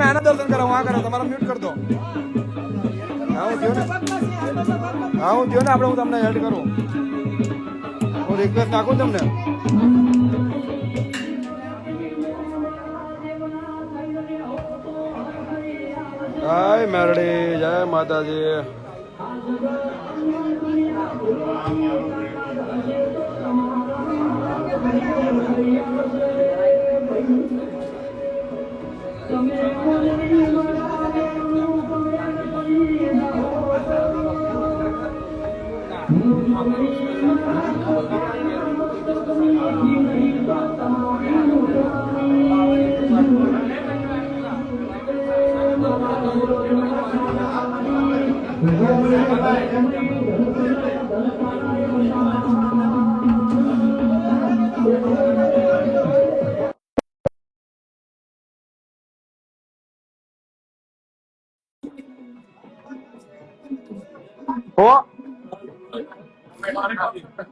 આના દર્શન કરો આ કરો તમારા મ્યુટ કરી દો. હા હું થયો ને આપણે હું તમને એડ કરું. હું રિક્વેસ્ટ નાખું તમને. જય મેરડી, જય માતાજી.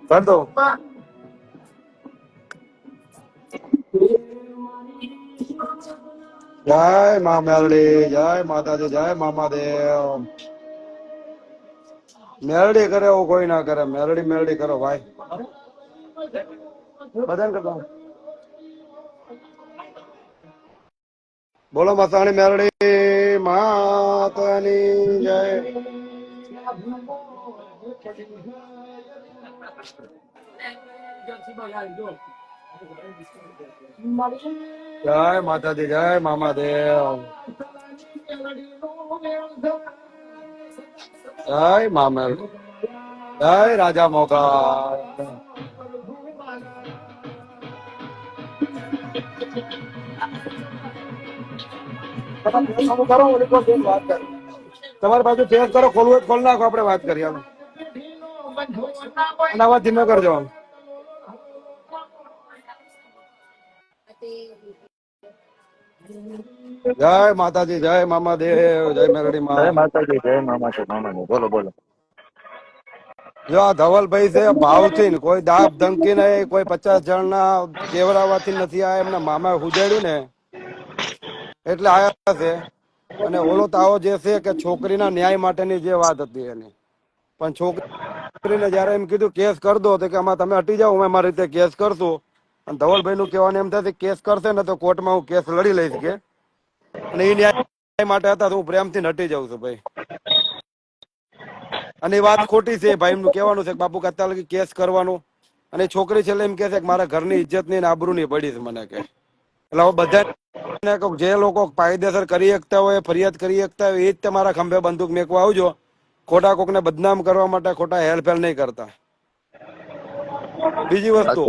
કર દો. જય મા મેરડી, જય માતાજી, જય મામાદેવ. મેરડી કરે એવું કોઈ ના કરે. મેરડી મેરડી કરો ભાઈ. બધાને કરતો બોલો મસાણી મેરડી માતાની જય. જય માતાજી, જય મામાદેવ. જય મામલ, જય રાજા મોગા. તમારી બાજુ ફેસ કરો, ખોલવું ખોલ નાખો, આપણે વાત કરીએ. અવાજ ધીમે કરજો. જય માતાજી, જય મામાદેવ, જય મેરડી માં. જય માતાજી, જય મામાદેવ. બોલો બોલો. જો આ ધવલભાઈ છે ભાવથી ને કોઈ દાબ ધમકી નહીં, કોઈ 50 જણના કેવડાવવાથી નથી. આ એમના મામા ઉજાડ્યું ને એટલે આયા છે. અને ઓલો તાવો જે છે કે છોકરીના ન્યાય માટેની જે વાત હતી એની, પણ છોકરીને જયારે એમ કીધું કેસ કરી દો તો કે આમાં તમે હટી જાઓ, અમે અમારી રીતે કેસ કરશું. અને ધવલભાઈ નું કહેવાનું એમ થાય કેસ કરશે ને તો કોર્ટમાં હું કેસ લડી લઈશ કે, અને એ ન્યાય માટે હતા તો હું પ્રેમથી હટી જાઉં છું ભાઈ. અને એ વાત ખોટી છે ભાઈ. એમનું કહેવાનું છે કે બાપુ અત્યાર લગી કેસ કરવાનું. અને છોકરી છેલ્લે એમ કે છે કે મારા ઘરની ઇજ્જત ની આબરૂ ની પડી છે મને કે. એટલે હવે બધા જે લોકો કાયદેસર કરી શકતા હોય, ફરિયાદ કરી શકતા હોય, એ જ તમારા ખંભે બંદૂક મેકવા આવજો. ખોટા કોકને બદનામ કરવા માટે ખોટા હેલફેલ નહીં કરતા. બીજી વસ્તુ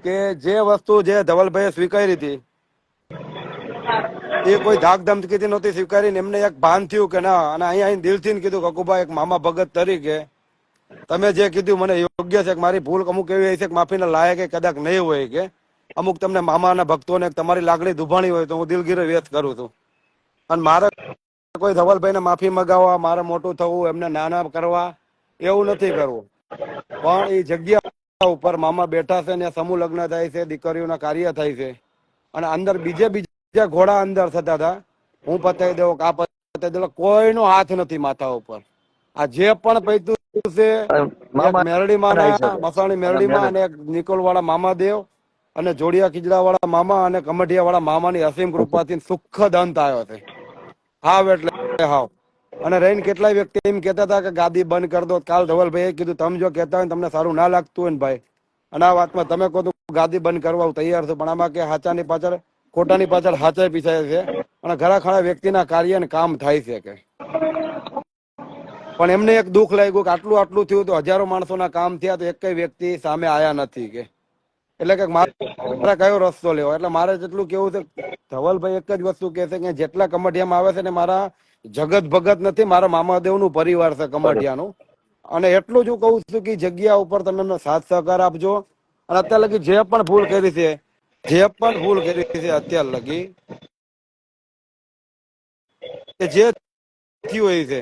કે જે વસ્તુ જે ધવલભાઈએ સ્વીકારી હતી એ કોઈ ધાક ધમકીથી નહોતી સ્વીકારી. એમને એક ભાન થયું કે ના, અને અહીંયા દિલથી કીધું કકુભાઈ એક મામા ભગત તરીકે તમે જે કીધું મને યોગ્ય છે કે મારી ભૂલ અમુક એવી છે કે માફીના લાયક કદાચ નહીં હોય કે અમુક તમને મામાના ભક્તોને તમારી લાગણી દુભાણી હોય તો હું દિલગીરે વ્યક્ત કરું છું. અને મારે કોઈ ધવલભાઈને માફી મગાવવા, મારે મોટું થવું, એમને નાના કરવા એવું નથી કરવું. પણ એ જગ્યા ઉપર મામા બેઠા છે ને સમૂહ લગ્ન થાય છે, દીકરીઓના કાર્ય થાય છે, અને અંદર બીજા ઘોડા અંદર થતા હતા. હું પતાવી દઉં કે આ પતાવી દઉં, કોઈનો હાથ નથી માથા ઉપર. આ જે પણ પૈતું છે એક મેરડીમાં ના મસાણી મેરડીમાં અને એક નિકોલ વાળા મામાદેવ અને જોડિયા ખીજડા વાળા મામા અને કમઢિયા વાળા મામાની અસીમ કૃપાથી સુખદ અંત આવ્યો છે. હાવ એટલે હાવ. અને રહીને કેટલાય વ્યક્તિ એમ કહેતા હતા કે ગાદી બંધ કરી દો. કાલ ધવલભાઈએ કીધું તમે જો કહેતા હોય તમને સારું ના લાગતું હોય ને ભાઈ, અને આ વાતમાં તમે કહો તો ગાદી બંધ કરવા હું તૈયાર છું, પણ આમાં કે હાચાની પાછળ ખોટાની પાછળ હાચાઈ પીછાય છે. અને ઘણા ખરા વ્યક્તિના કાર્ય ને કામ થાય છે કે, પણ એમને એક દુઃખ લાગ્યું કે આટલું થયું તો હજારો માણસોના કામ થયા તો એક વ્યક્તિ સામે આયા નથી કે. એટલે કે મારે કયો રસ્તો લેવો. એટલે મારે જેટલું કેવું છે, ધવલભાઈ એક જ વસ્તુ કહે છે કે જેટલા કમઢિયામાં આવે છે ને મારા જગત ભગત નથી, મારા મામાદેવનું પરિવાર છે કમઢિયાનું. અને એટલું જ હું કહું છું કે જગ્યા ઉપર તમે એમને સાથ સહકાર આપજો. અને અત્યાર લગી જે પણ ભૂલ કરી છે અત્યાર લગી જે થયું હોય છે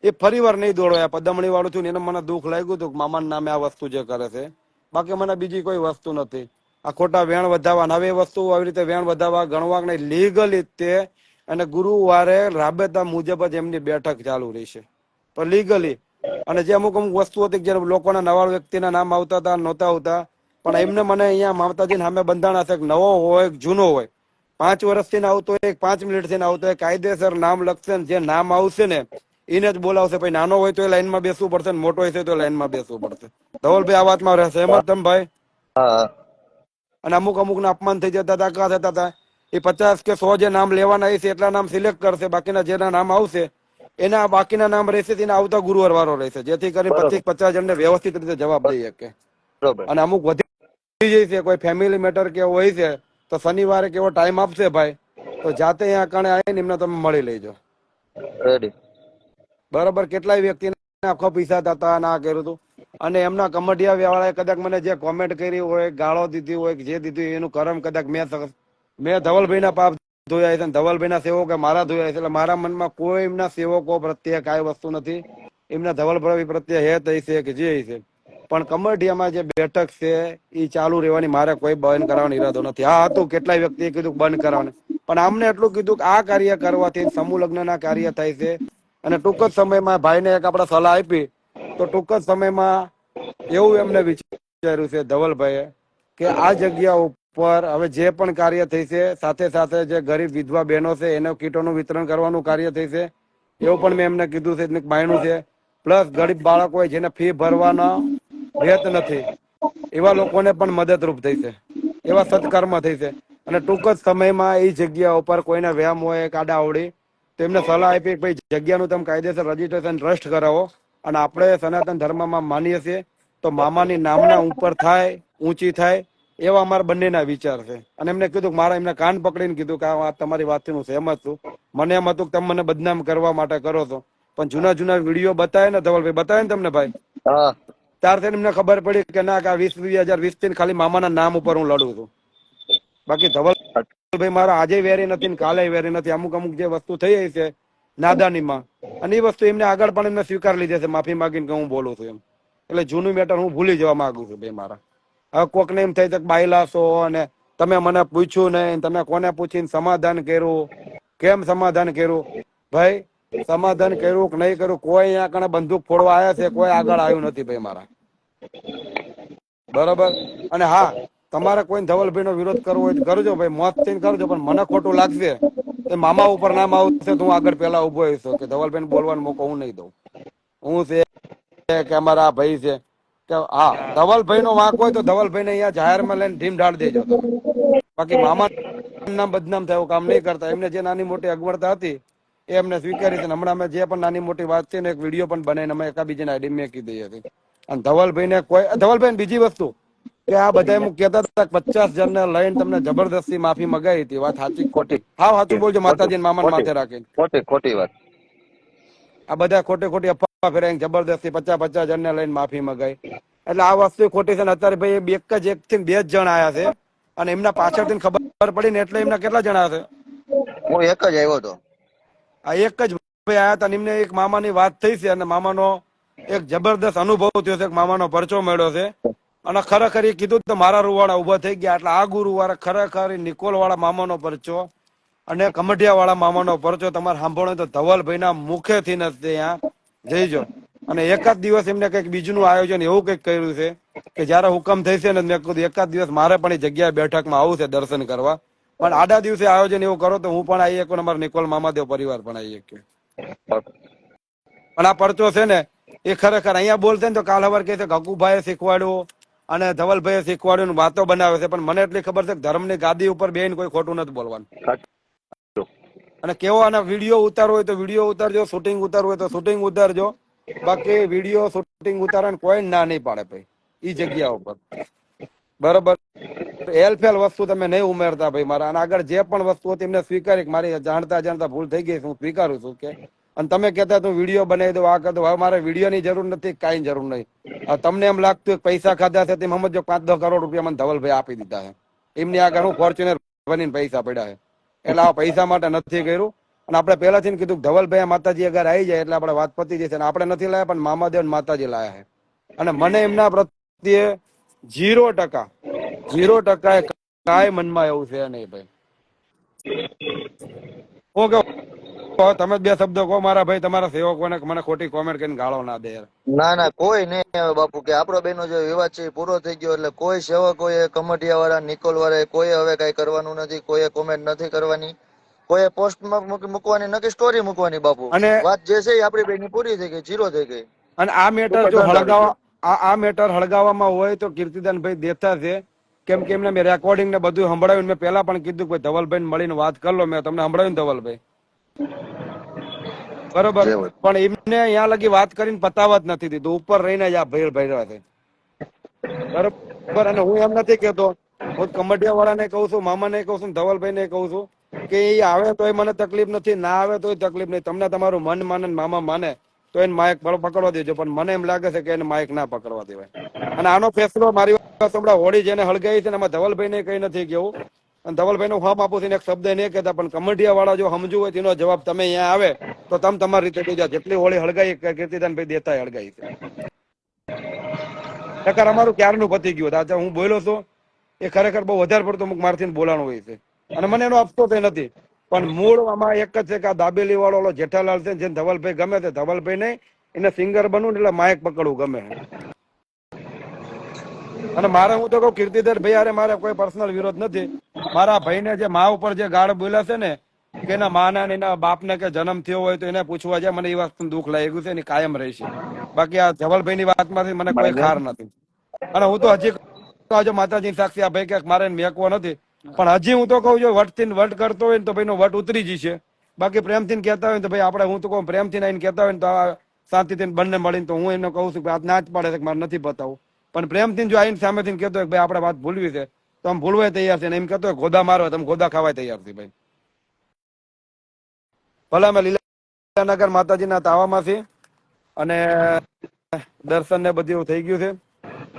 એ ફરી વાર નહીં દોડો. આ પદમણી વાળું થયું એને મને દુઃખ લાગ્યું હતું મામાના નામે આ વસ્તુ જે કરે છે. બાકી મને બીજી કોઈ વસ્તુ નથી. આ ખોટા વેણ વધાવવા નવી વસ્તુ આવી રીતે વેણ વધાવવા ગણવા નહીં, લીગલી તે અને ગુરુવારે રાબેતા મુજબ જ એમની બેઠક ચાલુ રહેશે તો લીગલી. અને જે અમુક અમુક વસ્તુ હતી જે લોકોના નવા વ્યક્તિના નામ આવતા હતા નહોતા આવતા, પણ એમને મને અહીંયા માતાજી સામે બંધાણા છે, નવો હોય જૂનો હોય, 5 વર્ષથી આવતો હોય 5 મિનિટથી આવતો હોય, કાયદેસર નામ લખશે ને જે નામ આવશે ને એને જ બોલાવશે. ભાઈ નાનો હોય તો એ લાઈનમાં બેસવું પડશે ને મોટો હોય તો લાઈનમાં બેસવું પડશે. ધવલભાઈ આ વાતમાં રહેશે એમ જ તમે ભાઈ? હા અને અમુક અમુક ના અપમાન થઈ જતા હતા, કા થતા હતા, એ 50 કે 100 જે નામ લેવાના હશે એટલા નામ સિલેક્ટ કરશે, બાકીના જેના નામ આવશે એના બાકીના નામ રહેશે, તેના આવતા ગુરુવાર વારો રહેશે, જેથી કરીને બરોબર 25-50 જણને વ્યવસ્થિત રીતે જવાબ દઈ શકે. બરોબર અને અમુક વધી જાય છે, કોઈ ફેમિલી મેટર કેવો હોય છે તો શનિવારે કેવો ટાઈમ આપશે ભાઈ, તો જાતે અહીંયા કણે આવીને એમને તમે મળી લેજો. રેડી. બરાબર? કેટલાય વ્યક્તિને આખો પૈસા થતા ના કર્યું હતું, અને એમના કમડિયા વાળાએ કદાચ મને જે કોમેન્ટ કરી હોય, ગાળો દીધી હોય, જે દીધી એનું કરમ કદાચ મેં ધવલભાઈના પાપ ધોયા છે, ધવલભાઈના સેવકો મારા ધોયા છે, એટલે મારા મનમાં કોઈ એમના સેવકો પ્રત્યે કાંઈ વસ્તુ નથી. એમના ધવલભાઈ પ્રત્યે હે થઈ છે કે જે છે, પણ કમડિયામાં જે બેઠક છે એ ચાલુ રહેવાની મારે કોઈ બંધ કરવાનો ઈરાદો નથી. હા હતું કેટલાય વ્યક્તિએ કીધું બંધ કરવાનું, પણ આમને એટલું કીધું કે આ કાર્ય કરવાથી સમૂહ લગ્નના કાર્ય થાય છે, અને ટૂંક જ સમયમાં ભાઈને એક આપણે સલાહ આપી તો ટૂંક જ સમયમાં એવું એમને વિચાર્યું છે ધવલભાઈએ કે આ જગ્યા ઉપર હવે જે પણ કાર્ય થઈ છે, સાથે સાથે જે ગરીબ વિધવા બહેનો છે એને કીટોનું વિતરણ કરવાનું કાર્ય થઈ છે, એવું પણ મેં એમને કીધું છે, માયણું છે. પ્લસ ગરીબ બાળકો હોય જેને ફી ભરવાના રહેત નથી એવા લોકોને પણ મદદરૂપ થઈ છે, એવા સત્કર્મ થઈ છે. અને ટૂંક જ સમયમાં એ જગ્યા ઉપર કોઈને વ્યામ હોય કાડા આવડી તો એમને સલાહ આપી કે ભાઈ જગ્યાનું તમે કાયદેસર રજીસ્ટ્રેશન ટ્રસ્ટ કરાવો, અને આપણે સનાતન ધર્મમાં માનીએ છીએ તો મામાની નામના ઉપર થાય, ઊંચી થાય, એવા અમારા બંનેના વિચાર છે. અને એમને કીધું કે મારા એમને કાન પકડીને કીધું કે આ તમારી વાતથી હું સહેમત છું. મને એમ હતું કે તમે મને બદનામ કરવા માટે કરો છો, પણ જૂના જૂના વિડીયો બતાવે ને ધવલભાઈ, બતાવે ને તમને ભાઈ, હા ત્યારથી એમને ખબર પડી કે ના કે આ 20-20 થી ખાલી મામાના નામ ઉપર હું લડું છું. બાકી ધવલભાઈ મારા આજે વેરી નથી ને કાલે વેરી નથી. અમુક અમુક જે વસ્તુ થઈ છે નાદાનીમાં, અને એ વસ્તુ એમને આગળ પણ એમને સ્વીકાર લીધે છે, માફી માંગીને કે હું બોલું છું એમ. એટલે જૂનું મેટર હું ભૂલી જવા માંગુ છું ભાઈ મારા. હવે કોકને એમ થઈ કે બાયલા છો અને તમે મને પૂછ્યું નહીં, તમે કોને પૂછીને સમાધાન કર્યું, કેમ સમાધાન કર્યું? ભાઈ સમાધાન કર્યું કે નહીં કર્યું, કોઈ અહીંયા કણે બંદૂક ફોડવા આવ્યા છે, કોઈ આગળ આવ્યું નથી ભાઈ મારા. બરાબર? અને હા, તમારે કોઈ ધવલભાઈ નો વિરોધ કરવો હોય તો કરજો ભાઈ, મોત થઈને કરજો, પણ મને ખોટું લાગશે એ મામા ઉપર નામ આવશે તો હું આગળ પેલા ઉભો રહીશ કે ધવલભાઈ બોલવાનો મોકો હું નહીં દઉં. હું છે કે અમારા ભાઈ છે કે હા, ધવલભાઈ નો વાંક હોય તો ધવલભાઈ ને અહીંયા જાહેરમાં લઈને ઢીમ ઢાળ દેજો તમે. બાકી મામા નામ બદનામ થયું કામ નહીં કરતા. એમને જે નાની મોટી અગવડતા હતી એ એમને સ્વીકારી છે. હમણાં અમે જે પણ નાની મોટી વાત છે ને એક વિડીયો પણ બનાવીને અમે એકાબીજાને આઈડી મેકી દઈએ હતી. અને ધવલભાઈ ને કોઈ ધવલભાઈ બીજી વસ્તુ કે આ બધા એમ કહેતા હતા 50 જણને લઈને તમને જબરદસ્તી માફી મગાઈ હતી, વાત સાચી ખોટી? હા સાચું બોલજો માતાજી મામાને માથે રાખીને. ખોટી ખોટી વાત. આ બધા ખોટી ખોટી અફવા ફેરાઈને જબરદસ્તી 50-50 જણને લઈને માફી મગાઈ, એટલે આ વસ્તુ ખોટી છે. ને અત્યારે ભાઈ એક થી 2 જ જણ આયા છે, અને એમના પાછળથી ખબર પડી ને એટલે એમના કેટલા જણા છે? હું એક જ આવ્યો હતો. આ એક જ ભાઈ આયા હતા. એમને એક મામાની વાત થઈ છે, અને મામાનો એક જબરદસ્ત અનુભવ થયો છે, મામાનો પરચો મળ્યો છે, અને ખરેખર એ કીધું તો મારા રૂવાડા ઉભા થઈ ગયા. એટલે આ ગુરુવારે ખરેખર નિકોલ વાળા મામાનો પરચો અને કમઢિયા વાળા મામાનો પરચો તમારે સાંભળો તો ધવલભાઈ ના મુખેથી ન ત્યાં જઈજો. અને એકાદ દિવસ એમને કઈક બીજું આયોજન એવું કઈક કર્યું છે કે જયારે હુકમ થઈ છે ને મેં કીધું એકાદ દિવસ મારે પણ એ જગ્યાએ બેઠકમાં આવું છે દર્શન કરવા, પણ આડા દિવસે આયોજન એવું કરો તો હું પણ આવી શકું, અમારા નિકોલ મામાદેવ પરિવાર પણ આવી શકીએ. પણ આ પરચો છે ને એ ખરેખર અહીંયા બોલશે ને તો કાલ સવાર કહે છે ગગુભાઈએ શીખવાડ્યું અને ધવલભાઈએ શીખવાડ્યું, વાતો બનાવે છે, પણ મને એટલી ખબર છે કે ધર્મની ગાદી ઉપર બેન કોઈ ખોટું નથી બોલવાનું. અને કેવો આના વિડીયો ઉતારવો હોય તો વિડીયો ઉતારજો, શૂટિંગ ઉતારવું હોય તો શૂટિંગ ઉતારજો. બાકી વિડીયો શૂટિંગ ઉતારવાની કોઈ ના નહીં પાડે ભાઈ ઈ જગ્યા ઉપર. બરોબર? એલફેલ વસ્તુ તમે નહીં ઉમેરતા ભાઈ મારા. અને આગળ જે પણ વસ્તુ હતી એમને સ્વીકારી કે મારી જાણતા જાણતા ભૂલ થઈ ગઈ, હું સ્વીકારું છું કે. અને તમે કહેતા તું વિડીયો બનાવી દો, આ કરતો, હવે મારે વિડીયો ની જરૂર નથી, કાંઈ જરૂર નહીં. તમને એમ લાગતું પૈસા ખાધા છે તેમ સમજો 5-10 કરોડ રૂપિયા મને ધવલભાઈ આપી દીધા છે. એમની આગળ હું ફોર્ચ્યુનર બનીને પૈસા પડ્યા છે. એટલે આ પૈસા માટે નથી કર્યું. અને આપણે પહેલાથી કીધું ધવલભાઈ માતાજી અગર આવી જાય એટલે આપણે વાત પતી જશે. આપણે નથી લાયા પણ મામાદેવ માતાજી લાયા છે. અને મને એમના પ્રત્યે 0% 0% કાંઈ મનમાં એવું છે નહીં ભાઈ. હું કહું તમે જ બે શબ્દો કહો મારા ભાઈ, તમારા સેવકોને મને ખોટી કોમેન્ટ કરીને ગાળો ના દે યાર. ના ના કોઈ નહીં હવે બાપુ કે આપણો બેનો જે વિવાદ છે એ પૂરો થઈ ગયો એટલે કોઈ સેવકોએ કમટિયા વાળા નિકોલ વાળા કોઈ હવે કઈ કરવાનું નથી, કોઈએ કોમેન્ટ નથી કરવાની, કોઈએ પોસ્ટ મૂકવાની નથી, સ્ટોરી મૂકવાની બાપુ. અને વાત જે છે એ આપણી બેની પૂરી થઈ ગઈ, જીરો થઈ ગઈ. અને આ મેટર જો આ મેટર હળગાવવામાં હોય તો કીર્તિદાનભાઈ દેતા છે, કેમ કે એમને મેં રેકોર્ડિંગ ને બધું સંભળાવ્યું. મેં પહેલા પણ કીધું કે ધવલભાઈ મળીને વાત કરી લો, મેં તમને સંભળાવ્યું ને ધવલભાઈ, બરોબર. જે હોય. પણ એમને અહીંયા લગી વાત કરીને પતાવત નથી દીધું, ઉપર રહીને જ આ ભેળ ભર્યા છે, બરોબર. અને હું એમ નથી કેતો, હું કમટિયા વાળાને કહું છું, મામાને કહું છું, ધવલભાઈને કહું છું કે એ આવે તોય મને તકલીફ નથી, ના આવે તોય તકલીફ નહીં. તમને તમારું મન માને ને મામા માને તો એને માઇક પકડવા દેજો, પણ મને એમ લાગે છે કે એને માઇક ના પકડવા દેવાય. અને આનો ફેસલો મારી વાત હમણાં હોળી જેને હળગાઈ છે ને એમાં ધવલભાઈને કઈ નથી કેવું, અને ધવલભાઈ નું હમ આપું છું, એક શબ્દ નહીં કહેતા, પણ કમટિયા વાળા જો સમજવું હોય તેનો જવાબ તમે અહીંયા આવે તો તમે તમારી રીતે દેજો. જેટલી હોળી હળગાઈ કીર્તિદાનભાઈ દેતા હળગાઈ છે, નકર અમારું ક્યારનું પતી ગયું. આજે હું બોલ્યો છું એ ખરેખર બહુ વધારે પડતું અમુક મારથી બોલાણું હોય છે, અને મને એનો અફસોસ નથી. પણ મૂળ આમાં એક જ છે કે આ દાબેલી વાળો જેઠાલાલ છે, જેને ધવલભાઈ ગમે છે, ધવલભાઈ નહીં એને સિંગર બનવું એટલે માઇક પકડવું ગમે. અને મારે હું તો કહું કીર્તિદાર ભાઈ અરે મારે કોઈ પર્સનલ વિરોધ નથી. મારા ભાઈને જે મા ઉપર જે ગાળ બોલ્યા છે ને કે એના માના ને એના બાપને કે જન્મ થયો હોય તો એને પૂછવા જાય, મને એ વસ્તુ દુઃખ લાગ્યું છે, એની કાયમ રહેશે. બાકી આ ધવલભાઈ ની વાતમાંથી મને કોઈ ખાર નથી. અને હું તો હજી જો માતાજી સાક્ષી આ ભાઈ કે મારે મેકવો નથી, પણ હજી હું તો કહું છું વટથી વટ કરતો હોય ને તો ભાઈ નો વટ ઉતરી જશે. બાકી પ્રેમથી કહેતા હોય તો ભાઈ આપણે, હું તો કહું પ્રેમથી આવીને કહેતા હોય ને તો શાંતિથી બંને મળીને, તો હું એને કહું છું કે આ ના જ પાડે છે કે મારે નથી બતાવું. પણ પ્રેમથી જો આવીને સામેથી કહેતો હોય કે ભાઈ આપણે વાત ભૂલવી છે તો આમ ભૂલવાય તૈયાર છે, ને એમ કહેતો હોય ગોદા મારો તમે ગોદા ખાવાય તૈયાર છે ભાઈ. ભલે અમે લીલાનગર માતાજીના તાવામાંથી અને દર્શન ને બધું થઈ ગયું છે,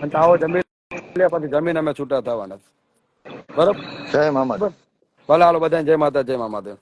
અને તાવો જમીન પછી જમીન અમે છૂટા થવાના. બરોબર, જય મામા. ભલે હાલો બધા જય માતા જય માતા.